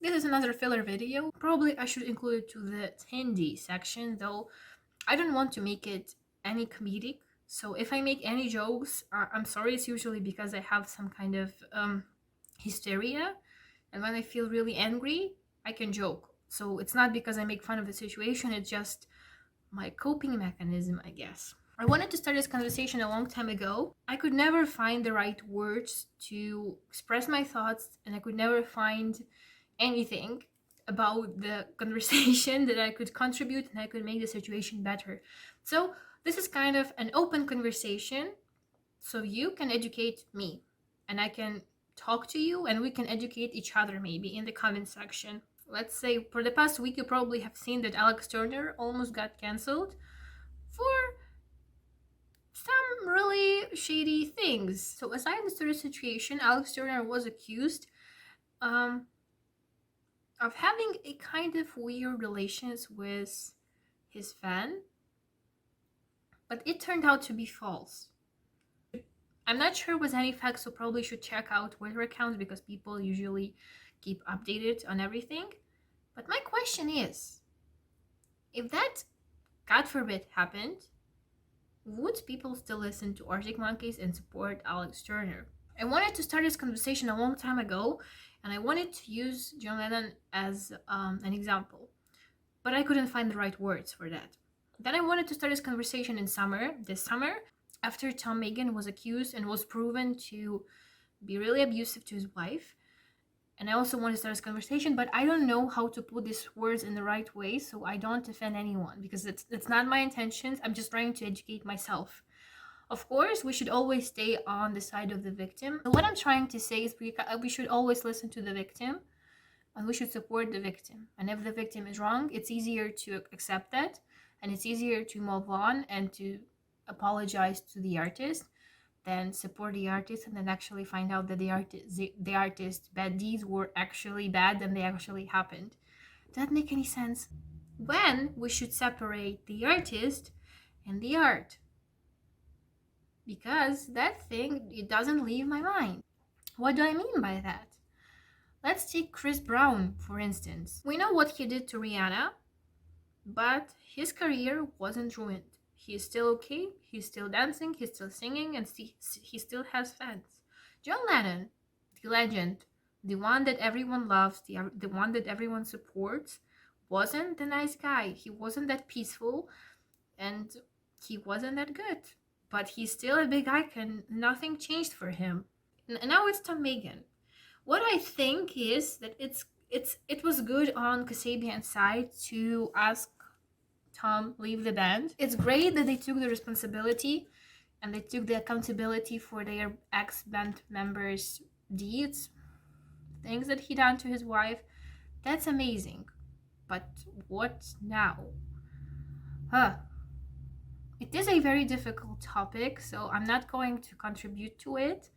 This is another filler video. Probably I should include it to the Hindi section, though I don't want to make it any comedic. So if I make any jokes, I'm sorry, it's usually because I have some kind of hysteria. And when I feel really angry, I can joke. So it's not because I make fun of the situation, it's just my coping mechanism, I guess. I wanted to start this conversation a long time ago. I could never find the right words to express my thoughts, and I could never find anything about the conversation that I could contribute and I could make the situation better. So, this is kind of an open conversation, so you can educate me and I can talk to you and we can educate each other maybe in the comment section. Let's say for the past week, you probably have seen that Alex Turner almost got cancelled for some really shady things. So, as I understood the situation, Alex Turner was accused um, of having a kind of weird relations with his fan, but it turned out to be false. I'm not sure with any facts, so probably should check out Twitter accounts because people usually keep updated on everything. But my question is, if that, God forbid, happened, would people still listen to Arctic Monkeys and support Alex Turner? I wanted to start this conversation a long time ago, and I wanted to use John Lennon as an example, but I couldn't find the right words for that. Then I wanted to start this conversation this summer, after Tom Meighan was accused and was proven to be really abusive to his wife. And I also want to start this conversation, but I don't know how to put these words in the right way so I don't offend anyone, because it's not my intentions. I'm just trying to educate myself. Of course, we should always stay on the side of the victim. What I'm trying to say is we should always listen to the victim and we should support the victim. And if the victim is wrong, it's easier to accept that and it's easier to move on and to apologize to the artist than support the artist and then actually find out that the artist's bad deeds were actually bad and they actually happened. Does that make any sense? When we should separate the artist and the art, because that thing, it doesn't leave my mind. What do I mean by that? Let's take Chris Brown, for instance. We know what he did to Rihanna, but his career wasn't ruined. He's still okay, he's still dancing, he's still singing, and he still has fans. John Lennon, the legend, the one that everyone loves, the one that everyone supports, wasn't the nice guy. He wasn't that peaceful, and he wasn't that good. But he's still a big icon. Nothing changed for him. And now it's Tom Meighan. What I think is that it was good on Kasabian's side to ask Tom leave the band. It's great that they took the responsibility and they took the accountability for their ex-band members' deeds, things that he done to his wife. That's amazing. But what now? It is a very difficult topic, so I'm not going to contribute to it.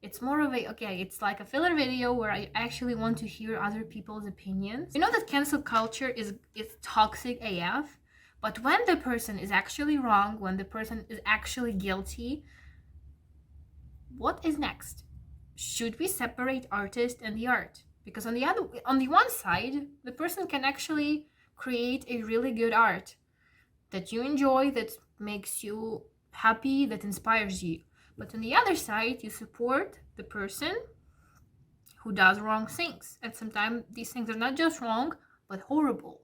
It's more of it's like a filler video where I actually want to hear other people's opinions. You know that cancel culture is toxic AF, but when the person is actually wrong, when the person is actually guilty, what is next? Should we separate artist and the art? Because on the one side, the person can actually create a really good art that you enjoy, that makes you happy, that inspires you. But on the other side, you support the person who does wrong things. And sometimes these things are not just wrong, but horrible.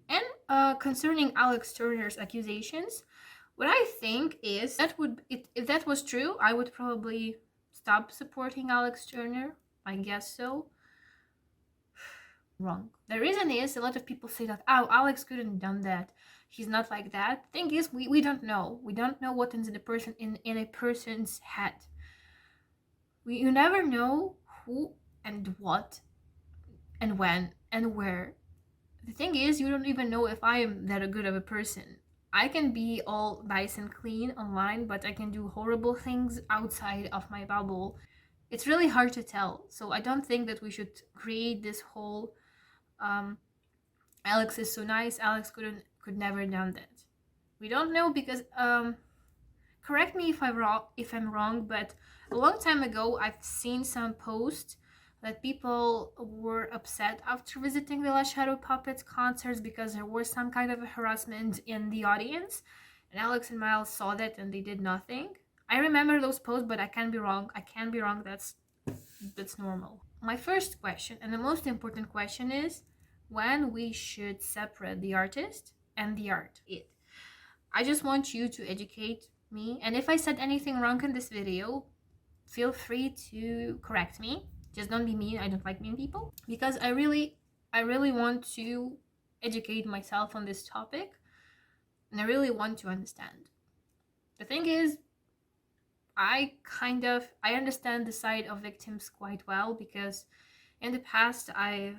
And concerning Alex Turner's accusations, what I think is if that was true, I would probably stop supporting Alex Turner. I guess so. Wrong. The reason is a lot of people say that, oh, Alex couldn't have done that. He's not like that. Thing is, we don't know. We don't know what is in a person's head. You never know who and what and when and where. The thing is, you don't even know if I am that good of a person. I can be all nice and clean online, but I can do horrible things outside of my bubble. It's really hard to tell. So I don't think that we should create this whole Alex is so nice, Alex could never done that. We don't know because correct me if I'm wrong, but a long time ago I've seen some posts that people were upset after visiting the La Shadow Puppets concerts because there was some kind of a harassment in the audience. And Alex and Miles saw that and they did nothing. I remember those posts, but I can be wrong. I can be wrong. That's normal. My first question, and the most important question, is when we should separate the artist and the art. I just want you to educate me, and if I said anything wrong in this video, feel free to correct me. Just don't be mean. I don't like mean people, because I really want to educate myself on this topic, and I really want to understand. The thing is, I understand the side of victims quite well, because in the past I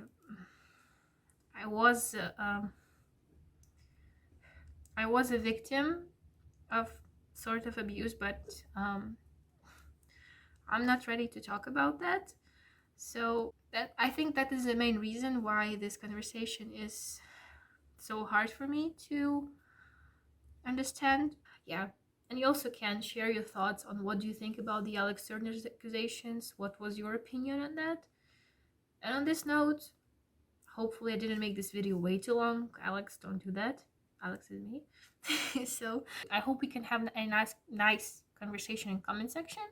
was I was a victim of sort of abuse, but I'm not ready to talk about that. So that, I think that is the main reason why this conversation is so hard for me to understand. Yeah. And you also can share your thoughts on what do you think about the Alex Turner's accusations. What was your opinion on that? And on this note, hopefully I didn't make this video way too long. Alex, don't do that. Alex is me. So I hope we can have a nice conversation in comment section.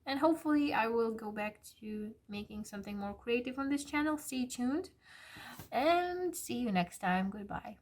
And hopefully I will go back to making something more creative on this channel. Stay tuned and see you next time. Goodbye.